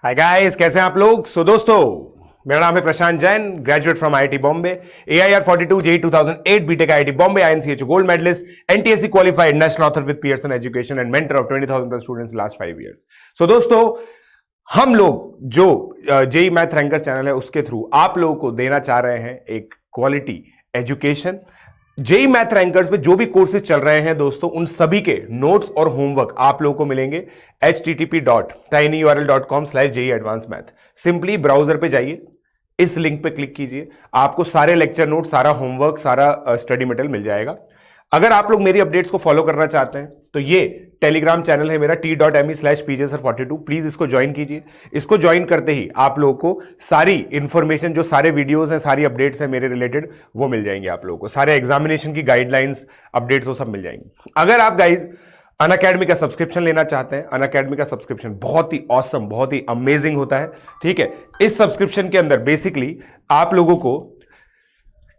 Hi guys, कैसे हैं आप लोग। दोस्तों, मेरा नाम है Prashant Jain, graduate from IIT Bombay, AIR 42 JEE 2008 BTech IIT Bombay, INCHO gold medalist, NTSC qualified, national author with Pearson Education and mentor of 20,000 plus students last 5 years. दोस्तों, हम लोग जो जेई मैथ रैंकर्स चैनल है उसके थ्रू आप लोगों को देना चाह रहे हैं एक quality education. JEE math rankers में जो भी कोर्सेज चल रहे हैं दोस्तों, उन सभी के नोट्स और होमवर्क आप लोगों को मिलेंगे http.tinyurl.com/JEE Advanced Math। Simply browser पे जाइए, इस लिंक पे क्लिक कीजिए, आपको सारे लेक्चर नोट, सारा होमवर्क, सारा स्टडी मटेरियल मिल जाएगा। अगर आप लोग मेरी अपडेट्स को फॉलो करना चाहते हैं तो ये टेलीग्राम चैनल है मेरा t.me/pjsir42। प्लीज इसको ज्वाइन कीजिए। इसको ज्वाइन करते ही आप लोगों को सारी इंफॉर्मेशन, जो सारे वीडियोस हैं, सारी अपडेट्स हैं मेरे रिलेटेड, वो मिल जाएंगे आप लोगों को। सारे एग्जामिनेशन की गाइडलाइंस, अपडेट्स, वो सब मिल जाएंगी। अगर आप गाइज अनअकैडमी का सब्सक्रिप्शन लेना चाहते हैं, अनअकैडमी का सब्सक्रिप्शन बहुत ही ऑसम, बहुत ही अमेजिंग होता है। ठीक है, इस सब्सक्रिप्शन के अंदर बेसिकली आप लोगों को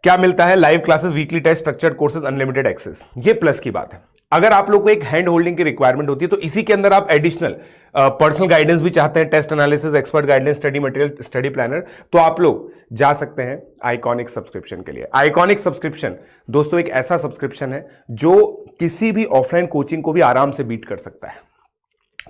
क्या मिलता है? Live classes, weekly test, structured courses, unlimited access. ये प्लस की बात है। अगर आप लोग को एक हैंड होल्डिंग की रिक्वायरमेंट होती है तो इसी के अंदर आप एडिशनल पर्सनल गाइडेंस भी चाहते हैं, test analysis, expert guidance, study material, study planner, तो आप लोग जा सकते हैं आइकॉनिक सब्सक्रिप्शन के लिए। आइकॉनिक सब्सक्रिप्शन दोस्तों एक ऐसा सब्सक्रिप्शन है जो किसी भी ऑफलाइन कोचिंग को भी आराम से बीट कर सकता है,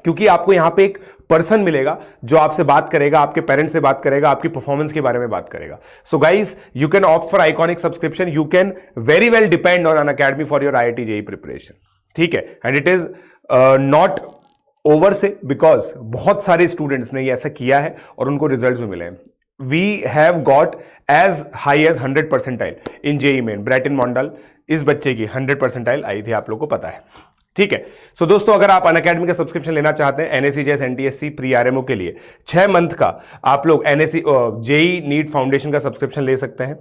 क्योंकि आपको यहां पे एक पर्सन मिलेगा जो आपसे बात करेगा, आपके पेरेंट्स से बात करेगा, आपकी परफॉर्मेंस के बारे में बात करेगा। So guys, you can opt for iconic subscription. You can very well depend on Unacademy for your IIT JEE preparation. ठीक है, and it is not over से, बिकॉज बहुत सारे स्टूडेंट्स ने ये ऐसा किया है और उनको रिजल्ट भी मिले हैं। We have got as high as 100 percentile in JEE main. Bratin Mondal, इस बच्चे की 100 परसेंटाइल आई थी, आप लोग को पता है। ठीक है, सो दोस्तों, अगर आप अनअकैडमी का सब्सक्रिप्शन लेना चाहते हैं NSE JS NTSC pre RMO के लिए 6 मंथ का, आप लोग JEE नीट फाउंडेशन का सब्सक्रिप्शन ले सकते हैं।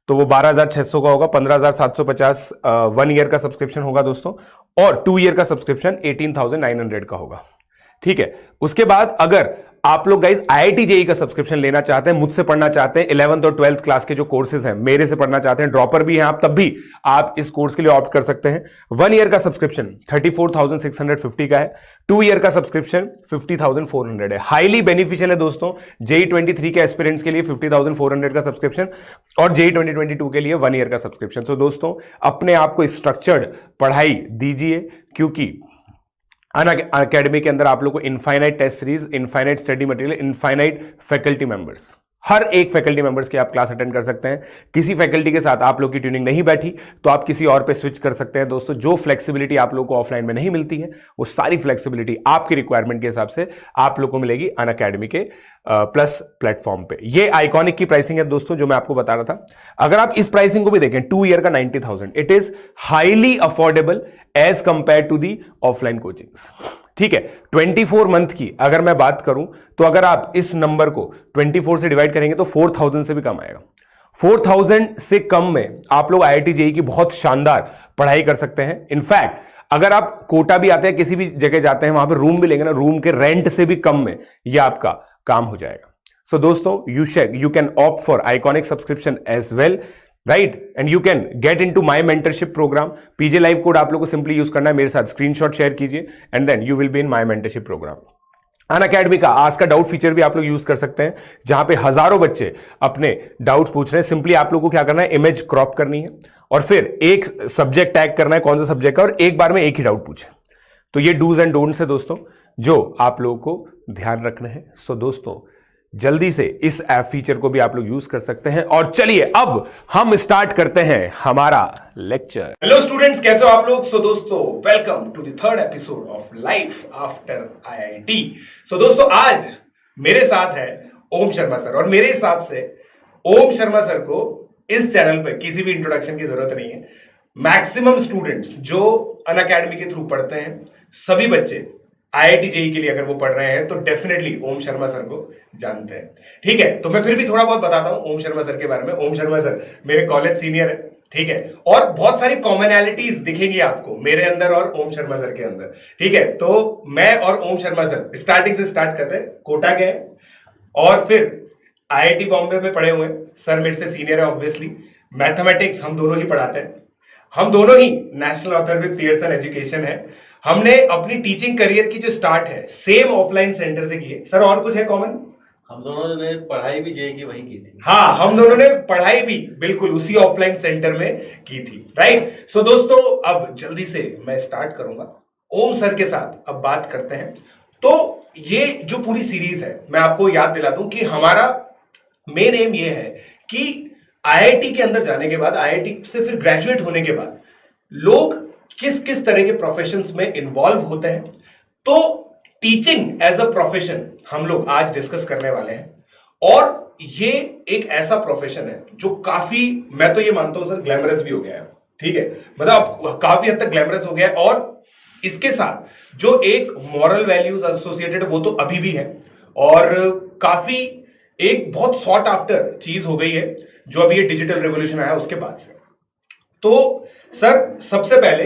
तो वो 12,600 का होगा, 15,750 1 ईयर का सब्सक्रिप्शन होगा दोस्तों, और 2 ईयर का सब्सक्रिप्शन 18,900 का होगा। ठीक है, उसके बाद अगर आप लोग गाइज IIT JEE का सब्सक्रिप्शन लेना चाहते हैं, मुझसे पढ़ना चाहते हैं, 11th और 12th क्लास के जो कोर्सेज हैं मेरे से पढ़ना चाहते हैं, ड्रॉपर भी हैं आप, तब भी आप इस कोर्स के लिए ऑप्ट कर सकते हैं। 1 ईयर का सब्सक्रिप्शन 34,650 का है, 2 ईयर का सब्सक्रिप्शन 50,400 है। हाईली बेनिफिशियल है दोस्तों JEE 23 के एस्पिरेंट्स के लिए 50,400 का सब्सक्रिप्शन, और JEE 2022 के लिए 1 ईयर का सब्सक्रिप्शन। तो दोस्तों, अपने आप को स्ट्रक्चर्ड पढ़ाई दीजिए, क्योंकि अनअकैडमी के अंदर आप लोग को infinite test series, infinite study material, infinite faculty members, हर एक फैकल्टी मेंबर्स की आप क्लास अटेंड कर सकते हैं। किसी फैकल्टी के साथ आप लोग की ट्यूनिंग नहीं बैठी तो आप किसी और पे स्विच कर सकते हैं दोस्तों। जो फ्लेक्सिबिलिटी आप लोग को ऑफलाइन में नहीं मिलती है, वो सारी फ्लेक्सिबिलिटी आपकी रिक्वायरमेंट के हिसाब से आप लोग को मिलेगी अनअकैडमी के प्लस प्लेटफॉर्म पे। ये आइकॉनिक की प्राइसिंग है दोस्तों, जो मैं आपको बता रहा था। अगर आप इस प्राइसिंग को भी देखें, 2 ईयर का 90,000, it is highly affordable as compared to the offline coachings. ठीक है, 24 मंथ की अगर मैं बात करूं तो अगर आप इस नंबर को 24 से डिवाइड करेंगे तो 4,000 से भी कम आएगा। 4,000 से कम में आप लोग IIT JEE की बहुत शानदार पढ़ाई कर सकते हैं। इनफैक्ट अगर आप कोटा भी आते हैं, किसी भी जगह जाते हैं, वहां पर रूम भी लेंगे ना, रूम के रेंट से भी कम में यह आपका काम हो जाएगा। सो दोस्तों, you can opt for iconic subscription as well, right, and you can get into my mentorship program. PJ live code आप लोग को सिंपली यूज करना है, मेरे साथ स्क्रीनशॉट शेयर कीजिए, and then you will be in my mentorship program. Unacademy का ask का डाउट फीचर भी आप लोग यूज कर सकते हैं, जहां पे हजारों बच्चे अपने डाउट्स पूछ रहे हैं। सिंपली आप लोगों को क्या करना है, इमेज क्रॉप करनी है और फिर एक सब्जेक्ट टैग करना है, कौन सा सब्जेक्ट का, और एक बार में एक ही डाउट पूछे। तो ये डूज एंड डोंट्स है दोस्तों, जो आप लोगों को ध्यान रखना है। सो दोस्तों, जल्दी से इस ऐप फीचर को भी आप लोग यूज कर सकते हैं। और चलिए अब हम स्टार्ट करते हैं हमारा लेक्चर। हेलो स्टूडेंट्स, कैसे हो आप लोग। सो दोस्तों, welcome to the 3rd episode of life after IIT। So दोस्तों, आज मेरे साथ है ओम शर्मा सर, और मेरे हिसाब से ओम शर्मा सर को इस चैनल पे किसी भी इंट्रोडक्शन की जरूरत नहीं है। मैक्सिमम स्टूडेंट्स जो अनअकैडमी के थ्रू पढ़ते हैं, सभी बच्चे IIT JEE के लिए अगर वो पढ़ रहे हैं तो डेफिनेटली ओम शर्मा सर को जानते हैं। ठीक है, तो मैं फिर भी थोड़ा बहुत बताता हूं ओम शर्मा सर के बारे में। ओम शर्मा सर मेरे कॉलेज सीनियर है, ठीक है, और बहुत सारी कॉमनैलिटीज दिखेंगी आपको मेरे अंदर और ओम शर्मा सर के अंदर। ठीक है, तो मैं और ओम शर्मा सर स्टार्टिंग से स्टार्ट करते हैं। कोटा गए और फिर IIT बॉम्बे में पढ़े हुए। सर मेरे से सीनियर है ऑब्वियसली। मैथमेटिक्स हम दोनों ही पढ़ाते हैं, हम दोनों ही national author with Pearson education है। हमने अपनी टीचिंग करियर की जो स्टार्ट है सेम ऑफलाइन सेंटर से की है। सर और कुछ है कॉमन? हम दोनों ने पढ़ाई भी जेई की वहीं की थी। हाँ, हम दोनों ने पढ़ाई भी बिल्कुल उसी ऑफलाइन सेंटर में की थी, राइट। सो दोस्तों अब जल्दी से मैं स्टार्ट करूंगा। ओम सर के साथ अब बात करते हैं। तो ये जो पूरी सीरीज है, मैं आपको याद दिला दूं कि हमारा मेन एम ये है कि आईआईटी के अंदर जाने के बाद, आईआईटी से फिर ग्रेजुएट होने के बाद लोग किस किस तरह के प्रोफेशंस में इन्वॉल्व होते हैं। तो टीचिंग एज अ प्रोफेशन हम लोग आज डिस्कस करने वाले हैं। और ये एक ऐसा प्रोफेशन है जो काफी, मैं तो ये मानता हूं सर, ग्लैमरस भी हो गया है। ठीक है, मतलब काफी हद तक ग्लैमरस हो गया है। और इसके साथ जो एक मॉरल वैल्यूज एसोसिएटेड है वो तो अभी भी है, और काफी एक बहुत सॉट आफ्टर चीज हो गई है जो अभी ये डिजिटल रेवोल्यूशन आया उसके बाद से। तो सर सबसे पहले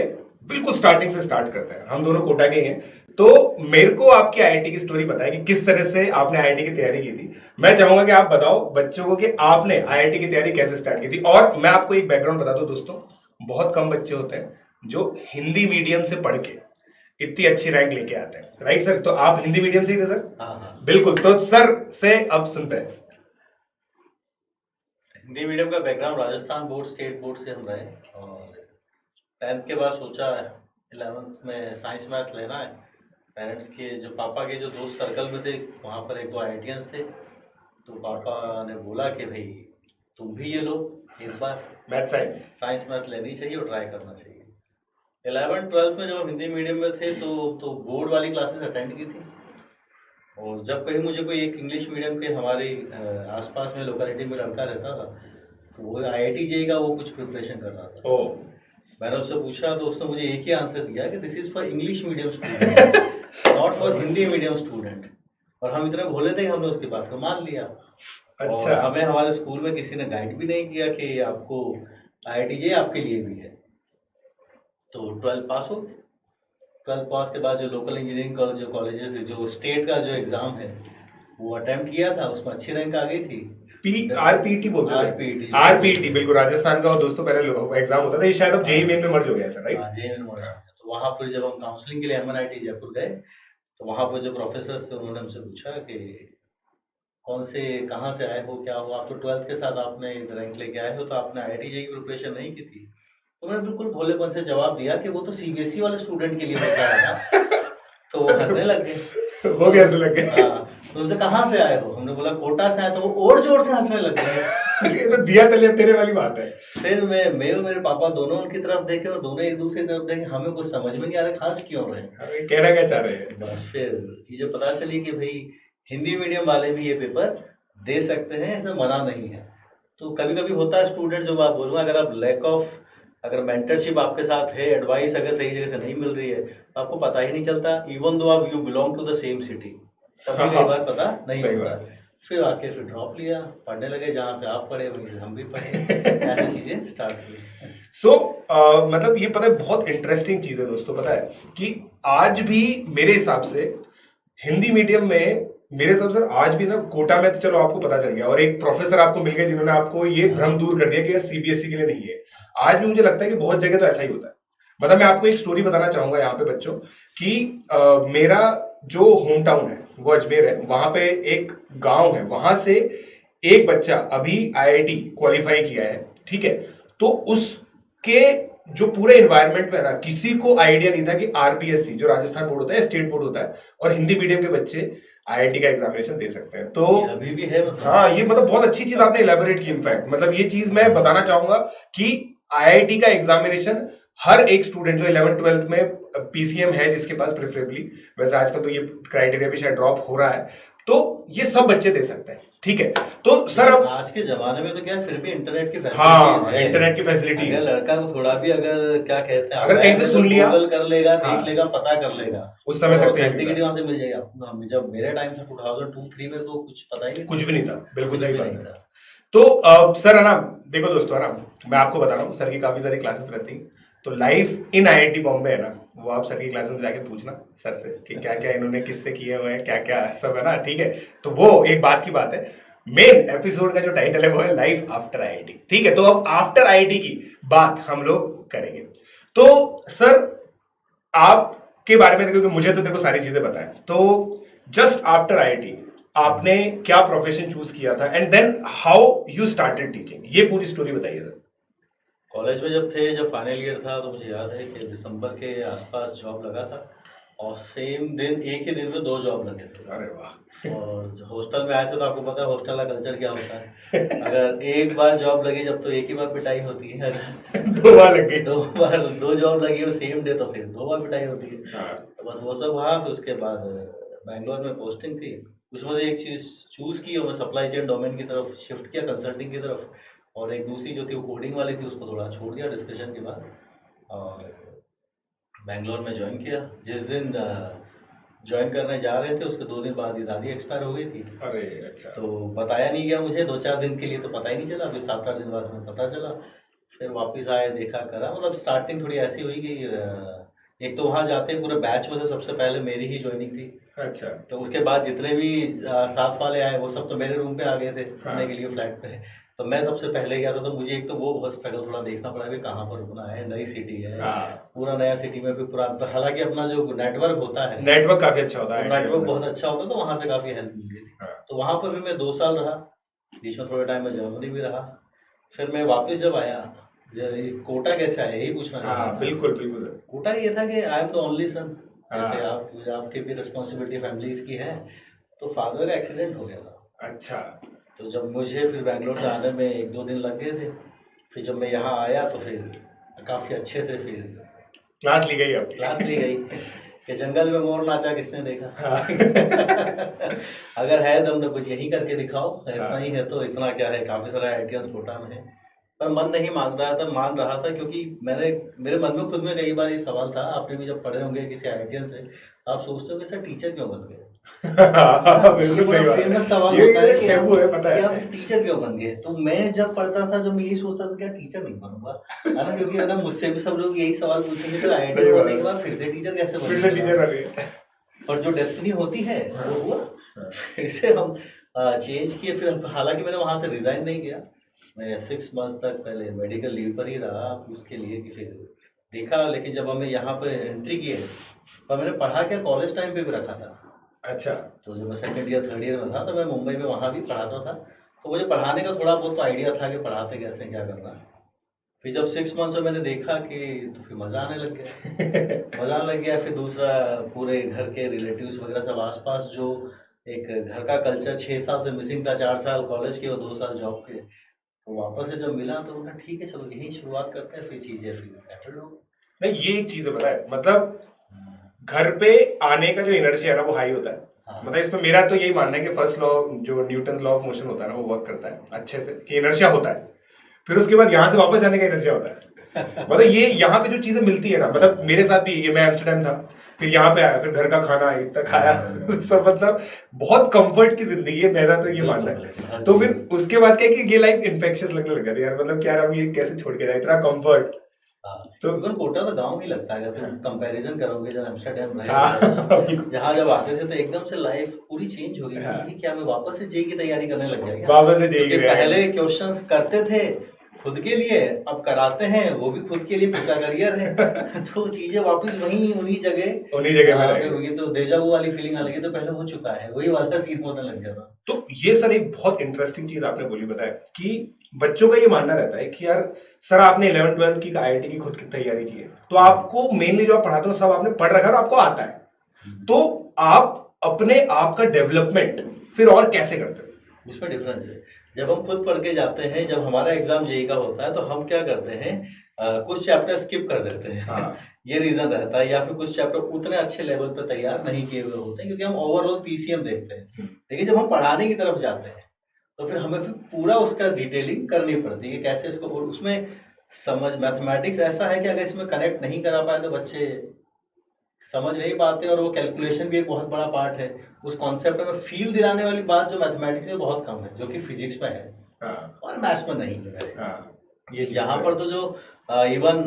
बिल्कुल स्टार्टिंग से स्टार्ट करते हैं। हम दोनों कोटा के हैं, तो मेरे को आपकी आईआईटी की स्टोरी बताएं कि किस तरह से आपने आईआईटी की तैयारी की थी। मैं चाहूंगा कि आप बताओ बच्चों को कि आपने आईआईटी की तैयारी कैसे स्टार्ट की थी। और मैं आपको एक बैकग्राउंड बता दूं दोस्तों, बहुत कम बच्चे होते हैं जो हिंदी मीडियम से पढ़ के इतनी अच्छी रैंक लेके आते हैं, राइट सर? तो आप हिंदी मीडियम से ही थे सर? हाँ। बिल्कुल। तो सर से अब सुनते हैं। हिंदी मीडियम का background Rajasthan board, state board से हम रहे, और 10th के बाद सोचा 11th में साइंस मैथ्स लेना है। पेरेंट्स के जो पापा के जो दोस्त सर्कल में थे वहाँ पर एक दो आईआईटियंस थे, तो पापा ने बोला कि भाई तुम भी ये लो एक बार, मैथ साइंस मैथ्स लेनी चाहिए और ट्राई करना चाहिए। 11th-12th में जब हम हिंदी मीडियम में थे तो बोर्ड वाली क्लासेस अटेंड की थी, और जब कहीं मुझे कोई एक इंग्लिश मीडियम के हमारे आसपास में लोकेलिटी में लड़का रहता था, तो वो आईआईटी जेईई का वो कुछ प्रिपरेशन कर रहा था। मैंने उससे पूछा तो उसने मुझे एक ही आंसर दिया कि this is for English medium student, not for Hindi medium student. और हम इतने भोले थे कि हमने उसकी बात को मान लिया। अच्छा। और हमें हमारे स्कूल में किसी ने गाइड भी नहीं किया कि आपको आईआईटी जेईई आपके लिए भी है। तो 12th पास हो, 12th पास के बाद जो लोकल इंजीनियरिंग कॉलेज, जो कॉलेजेस जो स्टेट का जो एग्ज़ाम है वो अटेम्प्ट किया था, उसमें अच्छी रैंक आ गई थी। आरपीटी बोलते हैं। आरपीटी बिल्कुल, राजस्थान का दोस्तों पहले एग्जाम होता था। ये शायद अब जेईई मेन में मर्ज हो गया सर, राइट? हाँ, जेईई में मर्ज हो गया। तो वहाँ पर जब हम काउंसलिंग के लिए एमएनआईटी जयपुर गए, तो वहाँ पर जो प्रोफेसर थे उन्होंने हमसे पूछा कि कौन से, कहाँ से आए हो, क्या हो, आप तो 12th के साथ आपने रैंक लेके आए हो, तो आपने आईआईटी जेईई की प्रिपरेशन नहीं की थी? तो मैंने बिल्कुल भोलेपन से जवाब दिया कि वो तो सीबीएसई वाले स्टूडेंट के लिए होता है ना। तो वो हंसने लग गए। वो भी हंसने लग गए। हाँ, तो उनसे कहाँ से आए हो, हमने बोला कोटा से आए, तो वो और जोर से हंसने लग गए। ये तो दिया तलिया तेरे वाली बात है। फिर मैं और मेरे पापा दोनों उनकी तरफ देखे, और दोनों एक दूसरे की तरफ देखे, हमें कुछ समझ में नहीं आ रहा खास क्यों रहे, कहना क्या चाह रहे हैं। बस फिर चीजें पता चली कि भाई हिंदी मीडियम वाले भी ये पेपर दे सकते हैं, ऐसा मना नहीं है। तो कभी कभी होता है स्टूडेंट, जो आप बोलूँगा, अगर आप लैक ऑफ, अगर मेंटरशिप आपके साथ है, एडवाइस अगर सही जगह से नहीं मिल रही है, तो आपको पता ही नहीं चलता, इवन दो आप you belong to the same city, तब भी कई बार पता नहीं होता। फिर आके फिर ड्रॉप लिया, पढ़ने लगे, जहाँ से आप पढ़े वहीं से हम भी पढ़े, ऐसी चीजें स्टार्ट हुई। सो मतलब ये पता है बहुत इंटरेस्टिंग चीज है दोस्तों, पता है कि आज भी मेरे हिसाब से हिंदी मीडियम में, मेरे हिसाब से आज भी ना, कोटा में तो चलो आपको पता चल गया, और एक प्रोफेसर आपको मिल गए जिन्होंने आपको ये भ्रम दूर कर दिया कि यार सीबीएसई के लिए नहीं है। आज भी मुझे लगता है कि बहुत जगह तो ऐसा ही होता है। मतलब मैं आपको एक स्टोरी बताना चाहूंगा यहाँ पे बच्चों कि मेरा जो होम टाउन है वो अजमेर है। वहां पे एक गांव है, वहां से एक बच्चा अभी आईआईटी क्वालिफाई किया है, ठीक है? तो उसके जो पूरे एनवायरनमेंट में ना, किसी को आइडिया नहीं था कि आरपीएससी जो राजस्थान बोर्ड होता है, स्टेट बोर्ड होता है, और हिंदी मीडियम के बच्चे आईआईटी का एग्जामिनेशन दे सकते हैं। तो अभी भी है मतलब। हाँ, ये मतलब बहुत अच्छी चीज आपने इलेबोरेट की। इनफैक्ट मतलब ये चीज मैं बताना चाहूंगा कि आईआईटी का एग्जामिनेशन हर एक स्टूडेंट जो 11th-12th में पीसीएम है जिसके पास प्रेफरेबली, वैसे आजकल तो ये क्राइटेरिया भी शायद ड्रॉप हो रहा है, तो ये सब बच्चे दे सकते हैं, ठीक है? तो सर अब आज के जमाने में तो क्या, फिर भी इंटरनेट की फैसिलिटी है, इंटरनेट की फैसिलिटी है। अगर लड़का को थोड़ा भी, अगर क्या कहते हैं, अगर कहीं से सुन लिया, गूगल कर लेगा, देख लेगा, पता कर लेगा, उस समय तक ऑथेंटिसिटी वहां से मिल जाएगा। जब मेरे टाइम था 2002-3 में, तो कुछ पता ही नहीं, कुछ भी नहीं था। बिल्कुल सही बात है। था। तो सर है ना, देखो दोस्तों है ना, मैं आपको बता रहा हूँ, सर की काफी सारी क्लासेस रहती हैं, तो लाइफ इन आईआईटी बॉम्बे है ना, वो आप सर की क्लासेस में जाके पूछना सर से कि क्या क्या इन्होंने किससे किए हुए हैं, क्या क्या सब है ना, ठीक है? तो वो एक बात की बात है। मेन एपिसोड का जो टाइटल है वो है लाइफ आफ्टर आईआईटी, ठीक है? तो अब आफ्टर आईआईटी की बात हम लोग करेंगे। तो सर आप के बारे में, क्योंकि मुझे तो देखो सारी चीजें पता है, तो जस्ट आफ्टर आईआईटी आपने क्या प्रोफेशन चूज किया था and then how you started teaching, ये पूरी स्टोरी बताइए सर। कॉलेज में जब फाइनल ईयर था तो मुझे याद है कि दिसंबर के आसपास जॉब लगा था, और सेम दिन एक ही दिन में 2 जॉब लगे थे। अरे वाह। और हॉस्टल में आए थे तो आपको पता है हॉस्टल का कल्चर क्या होता है। अगर एक बार जॉब लगी जब तो एक ही बार पिटाई होती है, अगर 2 बार लग गई। 2 जॉब लगी हो सेम डे तो फिर 2 बार पिटाई होती है। हाँ। तो बस वो सब हुआ। फिर उसके बाद बैंगलोर में पोस्टिंग थी, उसमें से एक चीज़ चूज़ की और मैं सप्लाई चेन डोमेन की तरफ शिफ्ट किया, कंसल्टिंग की तरफ। और एक दूसरी जो थी वो कोडिंग वाली थी, उसको थोड़ा छोड़ दिया डिस्कशन के बाद, और बैंगलोर में ज्वाइन किया। जिस दिन ज्वाइन करने जा रहे थे उसके 2 दिन बाद ही दादी एक्सपायर हो गई थी। अरे अच्छा। तो बताया नहीं गया मुझे, 2-4 दिन के लिए तो पता ही नहीं चला, फिर 7-8 दिन बाद में पता चला। फिर वापस आए, देखा करा, मतलब स्टार्टिंग थोड़ी ऐसी हुई कि एक तो वहाँ जाते पूरे बैच में तो सबसे पहले मेरी ही ज्वाइनिंग थी। अच्छा। तो उसके बाद जितने भी साथ वाले आए वो सब तो मेरे रूम पे आ गए थे हाँ। रुकने के लिए फ्लैट पे। तो मैं सबसे पहले गया था, तो मुझे एक तो वो बहुत स्ट्रगल थोड़ा देखना पड़ा कि कहाँ पर रुकना है, नई सिटी है, हाँ। पूरा नया सिटी में भी पूरा। हालांकि अपना जो नेटवर्क होता है, नेटवर्क काफी अच्छा होता है, नेटवर्क बहुत अच्छा होता है, तो वहाँ से काफ़ी हेल्प मिल गई थी। हाँ। तो वहाँ पर भी मैं 2 साल रहा, बीच में थोड़े टाइम में जर्मनी भी रहा। फिर मैं वापस जब आया, ये कोटा कैसे आया यही पूछना चाहता हाँ था। बिल्कुल बिल्कुल सर। कोटा ये था कि I am the only son, जैसे हाँ। आपकी भी रिस्पॉन्सिबिलिटी फैमिलीज की है। तो फादर का एक्सीडेंट हो गया था। अच्छा। तो जब मुझे फिर बैंगलोर से आने में 1-2 दिन लग गए थे। फिर जब मैं यहाँ आया तो फिर काफ़ी अच्छे से फिर क्लास ली गई अब। क्लास ली गई कि जंगल में मोर नाचा किसने देखा। हाँ। अगर है दम तो कुछ यही करके दिखाओ, ऐसा हाँ। ही है तो इतना क्या है, काफ़ी सारा आइडियाज कोटा में है। पर मन नहीं मान रहा था, क्योंकि मेरे मन में खुद में कई बार ये सवाल था, आपने भी जब पढ़े होंगे किसी आइडियन से, आप सोचते हो कि सर टीचर क्यों बन गए। ये बड़ा फेमस सवाल होता है कि आप टीचर क्यों बन गए। तो मैं जब पढ़ता था, जब मैं यही सोचता था क्या टीचर नहीं बनूंगा, है ना, क्योंकि है ना, मुझसे भी सब लोग यही सवाल पूछेंगे सर आइडियल बनने के बाद फिर से टीचर कैसे बनेंगे। पर जो डेस्टिनी होती है वो हुआ, फिर से हम चेंज किए। फिर हालांकि मैंने वहाँ से रिजाइन नहीं किया, मैं 6 मंथ्स तक पहले मेडिकल लीव पर ही रहा उसके लिए कि फिर देखा। लेकिन जब हमें यहाँ पे एंट्री किए, पर मैंने पढ़ा क्या कॉलेज टाइम पे भी रखा था। अच्छा। तो जब मैं सेकंड ईयर थर्ड ईयर में था तो मैं मुंबई में वहाँ भी पढ़ाता था। तो मुझे पढ़ाने का थोड़ा बहुत तो आइडिया था कि पढ़ाते कैसे क्या करना है। फिर जब 6 मंथ्स में मैंने देखा कि तो फिर मज़ा आने लग गया। मज़ा आने लग गया। फिर दूसरा, पूरे घर के रिलेटिव्स वगैरह सब आसपास, जो एक घर का कल्चर 6 साल से मिसिंग था, 4 साल कॉलेज के और 2 साल जॉब के, तो वापस से जब मिला तो उन्होंने ठीक है चलो यही शुरुआत करते हैं, फिर चीज़ें फिर सेटल हो गई। नहीं ये एक चीज है, पता है, मतलब घर पे आने का जो इनर्शिया है ना वो हाई होता है। हाँ। मतलब इसमें मेरा तो यही मानना है कि फर्स्ट लॉ, जो न्यूटन लॉ ऑफ मोशन होता है ना, वो वर्क करता है अच्छे से, कि इनर्शिया होता है, फिर उसके बाद यहाँ से वापस जाने का इनर्शिया होता है। मतलब ये यहाँ पे जो चीजें मिलती है ना, मतलब मेरे साथ भी ये, मैं एम्स्टरडेम था, फिर यहाँ पे आया, फिर घर का खाना इतना खाया सब, मतलब बहुत कंफर्ट की जिंदगी है, मेरा तो ये मानना है। तो फिर उसके बाद क्या है कि ये लाइफ इन्फेक्शियस लगने लगा था यार, मतलब क्या हम ये कैसे छोड़ के जाए इतना कंफर्ट। तो इवन कोटा तो गांव ही लगता है, अगर तुम कंपैरिजन करोगे जब एम्स्टरडेम रहे हाँ। जहाँ जब आते थे तो एकदम से लाइफ पूरी चेंज हो गई। हाँ। ये क्या, मैं वापस से जेई की तैयारी करने लग गया क्या? वापस से जेई क्योंकि पहले क्वेश्चंस करते थे खुद के लिए, अब कराते हैं वो भी खुद के लिए, खुद का करियर है। तो चीजें वापस वहीं उन्हीं जगह में होगी, तो डेजा वू वाली फीलिंग आ लगी, तो पहले हो चुका है, वही वाला सीन होने लग जाता। तो ये सर एक बहुत इंटरेस्टिंग चीज आपने बोली, बताया कि बच्चों का ये मानना रहता है कि यार सर आपने 11th-12th की आईआईटी की खुद की तैयारी की है, तो आपको मेनली जो आप पढ़ाते हो सब आपने पढ़ रखा है और आपको आता है, तो आप अपने आप का डेवलपमेंट फिर और कैसे करते हो? उसमें डिफरेंस है। जब हम खुद पढ़ के जाते हैं, जब हमारा एग्जाम जेई का होता है, तो हम क्या करते हैं, कुछ चैप्टर स्किप कर देते हैं। हाँ। ये रीजन रहता है, या फिर कुछ चैप्टर उतने अच्छे लेवल पर तैयार नहीं किए हुए होते हैं, क्योंकि हम ओवरऑल पीसीएम देखते हैं। लेकिन जब हम पढ़ाने की तरफ जाते हैं तो फिर हमें फिर पूरा उसका डिटेलिंग करनी पड़ती है कि कैसे इसको, और उसमें समझ, मैथमेटिक्स ऐसा है कि अगर इसमें कनेक्ट नहीं करा पाए तो बच्चे समझ नहीं पाते, और वो कैलकुलेशन भी एक बहुत बड़ा पार्ट है उस कॉन्सेप्ट में। फील दिलाने वाली बात जो मैथमेटिक्स में बहुत कम है, जो कि फिजिक्स में है। हाँ। और मैथ्स में नहीं है वैसे। हाँ। ये यहाँ पर तो जो इवन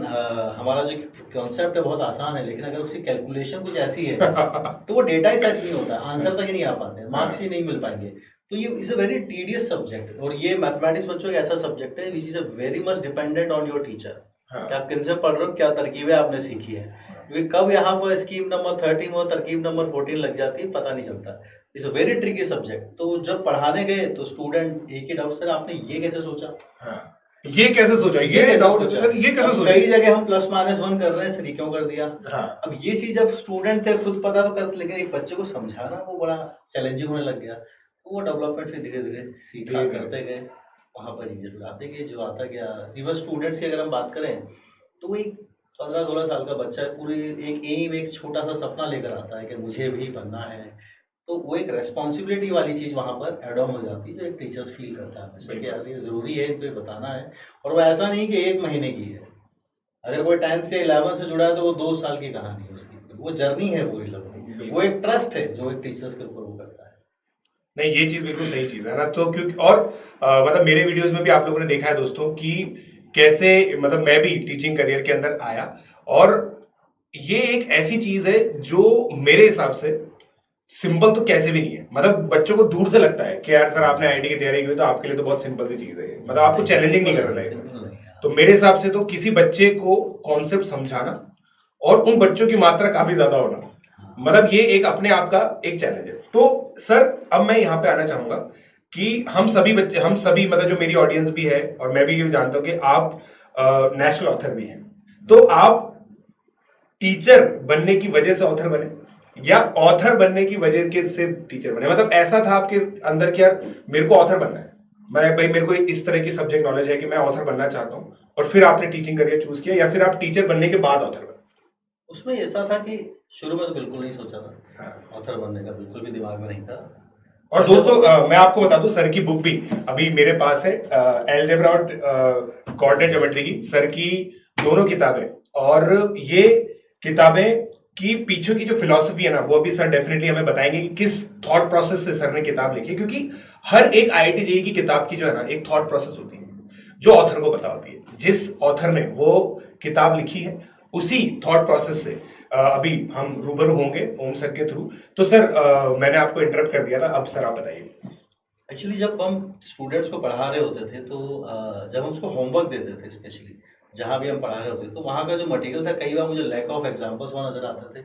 हमारा जो कॉन्सेप्ट है बहुत आसान है, लेकिन अगर उसकी कैलकुलेशन कुछ ऐसी है तो वो डेटा ही सेट नहीं होता, आंसर तक ही नहीं आ पाते, मार्क्स ही नहीं मिल पाएंगे। तो ये is a very tedious subject, और ये मैथमेटिक्स बच्चों का ऐसा सब्जेक्ट है which is a very much dependent on your teacher, कि आप किन से पढ़ रहे हो, क्या तरकीबें आपने सीखी है। क्योंकि कब यहाँ पर स्कीम नंबर 13 और तरकीब नंबर 14 लग जाती है पता नहीं चलता। It's a very tricky subject. तो जब पढ़ाने गए तो स्टूडेंट एक ही डाउट, सर आपने ये कैसे सोचा? हाँ, ये कैसे सोचा, ये कैसे डाउट सोचा? ये कैसे अब सोचा? कई जगह हम +-1 कर रहे हैं, सर ये क्यों कर दिया? हाँ, अब ये चीज जब स्टूडेंट थे खुद पता तो करते, लेकिन एक बच्चे को समझाना वो बड़ा चैलेंजिंग होने लग गया। तो वो डेवलपमेंट फिर धीरे धीरे सीखा धीरे-धीरे। करते गए, वहाँ पर चीजें फिर आते गए, जो आता गया। इवन स्टूडेंट्स की अगर हम बात करें तो वो एक 15-16 साल का बच्चा है, पूरी एक एम, एक छोटा सा सपना लेकर आता है कि मुझे भी बनना है। तो वो एक रेस्पॉन्सिबिलिटी वाली चीज़ वहाँ पर एड ऑन हो जाती है, जो एक टीचर्स फील करता है हमेशा कि यार ये ज़रूरी है, इनको ये बताना है। और वो ऐसा नहीं कि 1 महीने की है। अगर कोई 10th से 11th से जुड़ा है तो वो 2 साल की कहानी है उसकी, वो जर्नी है पूरी लंबी। वो एक ट्रस्ट है जो एक टीचर्स के ऊपर वो करता है। नहीं, ये चीज बिल्कुल सही चीज है ना। तो क्योंकि और मतलब मेरे वीडियोस में भी आप लोगों ने देखा है दोस्तों कि कैसे मतलब मैं भी टीचिंग करियर के अंदर आया, और ये एक ऐसी चीज है जो मेरे हिसाब से सिंपल तो कैसे भी नहीं है। मतलब बच्चों को दूर से लगता है कि यार सर आपने आईआईटी की तैयारी की तो आपके लिए तो बहुत सिंपल सी चीज है ये। मतलब आपको चैलेंजिंग नहीं करना है। तो मेरे हिसाब से तो किसी बच्चे को कॉन्सेप्ट समझाना और उन बच्चों की मात्रा काफी ज्यादा होना, मतलब ये एक अपने आप का एक चैलेंज है। तो सर अब मैं यहाँ पे आना चाहूंगा कि हम सभी बच्चे, हम सभी मतलब जो मेरी ऑडियंस भी है और मैं भी ये जानता हूँ कि आप नेशनल ऑथर भी हैं, तो आप टीचर बनने की वजह से ऑथर बने या ऑथर बनने की वजह के से टीचर बने? मतलब ऐसा था आपके अंदर कि यार मेरे को ऑथर बनना है, मैं भाई मेरे को इस तरह की सब्जेक्ट नॉलेज है कि मैं ऑथर बनना चाहता हूँ, और फिर आपने टीचिंग करियर चूज किया, या फिर आप टीचर बनने के बाद ऑथर बने? उसमें ऐसा था कि शुरू में तो बिल्कुल नहीं सोचा था, हाँ। ऑथर बनने का बिल्कुल भी दिमाग में नहीं था। और दोस्तों मैं आपको बता दूं सर की बुक भी अभी मेरे पास है, अलजेब्रा और कोऑर्डिनेट ज्योमेट्री की सर की दोनों किताबें। और ये किताबें की पीछे की जो फिलॉसफी है ना, वो अभी सर डेफिनेटली हमें बताएंगे कि किस थॉट प्रोसेस से सर ने किताब लिखी है। क्योंकि हर एक आईआईटी जेईई की किताब की जो है ना एक थॉट प्रोसेस होती है जो ऑथर को पता होती है। जिस ऑथर ने वो किताब लिखी है उसी थॉट प्रोसेस से अभी हम रूबरू होंगे ओम सर के थ्रू। तो सर मैंने आपको इंटरप्ट कर दिया था, अब सर आप बताइए। एक्चुअली जब हम स्टूडेंट्स को पढ़ा रहे होते थे तो जब हम उसको होमवर्क देते थे, स्पेशली जहाँ भी हम पढ़ा रहे होते थे, तो वहाँ का जो मटेरियल था कई बार मुझे लैक ऑफ एग्जांपल्स वहाँ नज़र आते थे।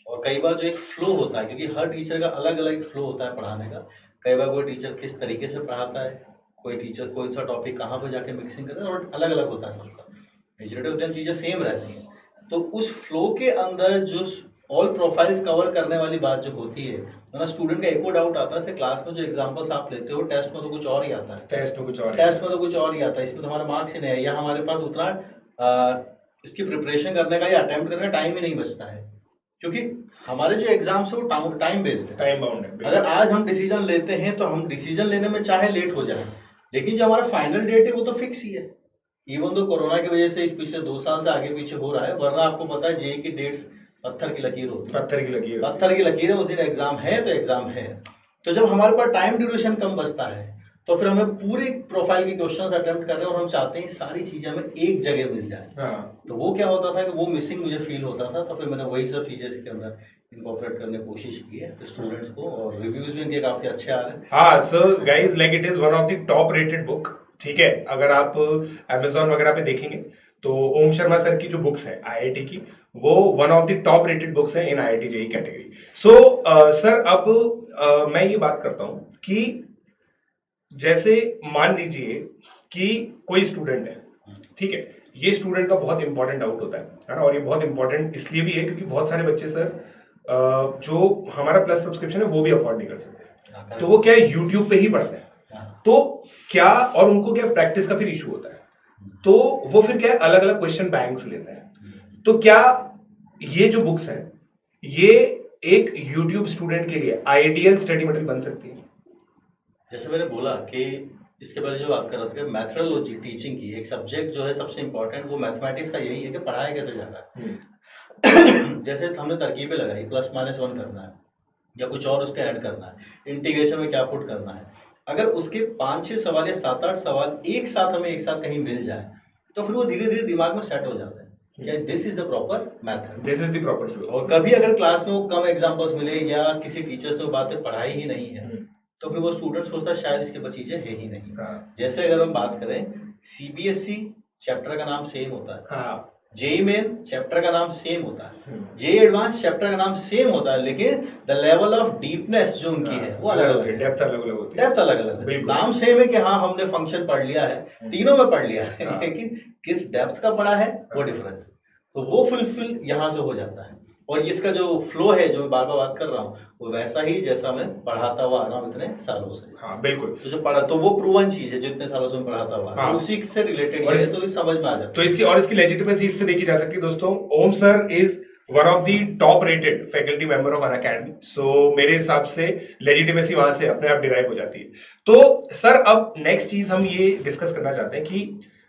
और कई बार जो एक फ्लो होता है, क्योंकि हर टीचर का अलग अलग फ्लो होता है पढ़ाने का। कई बार कोई टीचर किस तरीके से पढ़ाता है, कोई टीचर कोई सा टॉपिक कहाँ पर जाके मिक्सिंग करता है, और अलग अलग होता है सबका। मेजॉरिटी ऑफ देम चीज़ें सेम रहती हैं। तो उस फ्लो के अंदर जो ऑल प्रोफाइल्स कवर करने वाली बात जो होती है, वरना स्टूडेंट का एको डाउट आता है से क्लास में जो एग्जांपल्स आप लेते हो टेस्ट में तो कुछ और ही आता है, टेस्ट में तो कुछ और ही आता है, इसमें तो हमारा मार्क्स ही नहीं है, या हमारे पास उतना इसकी प्रिपरेशन करने का या अटेम्प्ट करने का टाइम ही नहीं बचता है। क्योंकि हमारे जो एग्जाम्स है वो टाइम बेस्ड है, टाइम बाउंड है। अगर आज हम डिसीजन लेते हैं तो हम डिसीजन लेने में चाहे लेट हो जाए, लेकिन जो हमारा फाइनल डेट है वो तो फिक्स ही है। इवन तो कोरोना की वजह से इस पिछले 2 साल से आगे पीछे हो रहा है, वरना आपको पता है जेईई की डेट्स पत्थर की लकीर होती है। पत्थर की लकीर है, उस दिन एग्जाम है तो एग्जाम है। तो जब हमारे पास टाइम ड्यूरेशन कम बचता है तो फिर हमें पूरी प्रोफाइल की क्वेश्चंस अटेम्प्ट कर रहे हैं, और हम चाहते हैं सारी चीजें हमें एक जगह मिल जाए। तो वो क्या होता था कि वो मिसिंग मुझे फील होता था, तो फिर मैंने वही सब चीजें इसके अंदर इनकॉर्पोरेट करने की कोशिश की है स्टूडेंट्स को, और रिव्यूज भी इनके काफी अच्छे आ रहे हैं। हाँ so guys, like it is one of the top rated book. ठीक है, अगर आप अमेजोन वगैरह पे देखेंगे तो ओम शर्मा सर की जो बुक्स है आईआईटी की, वो one of the top rated books है in IIT JEE category. So sir अब मैं ये बात करता हूं कि जैसे मान लीजिए कि कोई स्टूडेंट है, ठीक है, ये स्टूडेंट का बहुत इंपॉर्टेंट डाउट होता है ना, और ये बहुत इंपॉर्टेंट इसलिए भी है क्योंकि बहुत सारे बच्चे सर जो हमारा प्लस सब्सक्रिप्शन है वो भी अफोर्ड नहीं कर सकते, तो वो क्या है यूट्यूब पे ही पढ़ते हैं। तो क्या, और उनको क्या प्रैक्टिस का फिर इशू होता है, तो वो फिर क्या है अलग अलग क्वेश्चन बैंक्स लेते हैं। तो क्या ये जो बुक्स हैं ये एक यूट्यूब स्टूडेंट के लिए आइडियल स्टडी मटेरियल बन सकती है? जैसे मैंने बोला कि इसके पहले जो बात कर रहे थे मैथडोलॉजी टीचिंग की, एक सब्जेक्ट जो है सबसे इंपॉर्टेंट वो मैथमेटिक्स का यही है कि पढ़ाया कैसे जाता है। जैसे हमने तरकीबें लगाई, +-1 करना है या कुछ और उसके ऐड करना है, इंटीग्रेशन में क्या पुट करना है, अगर उसके 5-6 सवाल या 7-8 सवाल एक साथ हमें एक साथ कहीं मिल जाए तो फिर वो धीरे धीरे दिमाग में सेट हो जाता है, this is the proper method, this is the proper flow. और कभी अगर क्लास में वो कम एग्जांपल्स मिले या किसी टीचर से वो बातें पढ़ाई ही नहीं है, तो फिर वो स्टूडेंट सोचता है शायद इसके पास चीजें है ही नहीं। जैसे अगर हम बात करें सीबीएसई चैप्टर का नाम सेम होता है, जेई मेन चैप्टर का नाम सेम होता है, जेई एडवांस चैप्टर का नाम सेम होता है, लेकिन द लेवल ऑफ डीपनेस जो उनकी है वो अलग अलग है, डेप्थ अलग अलग होती है, डेप्थ अलग अलग है। नाम सेम है कि हाँ हमने फंक्शन पढ़ लिया है, तीनों में पढ़ लिया है, लेकिन किस डेप्थ का पढ़ा है वो डिफरेंस, तो वो फुलफिल यहाँ से हो जाता है। और इसका जो फ्लो है जो मैं बार बार बात कर रहा हूँ वो वैसा ही जैसा मैं पढ़ाता हुआ आ रहा हूँ इतने सालों से। हाँ बिल्कुल। तो जो पढ़ा तो वो प्रूवन चीज है जो इतने सालों से मैं पढ़ाता हुआ हाँ। तो उसी से रिलेटेड और है, तो समझ में आ जाता है। तो इसकी लेजिटिमेसी इससे देखी जा सकती है दोस्तों। Om sir is one of the top rated faculty member of Unacademy, so मेरे हिसाब से लेजिटिमेसी वहां से अपने आप डिराइव हो जाती है। तो सर अब नेक्स्ट चीज हम ये डिस्कस करना चाहते हैं कि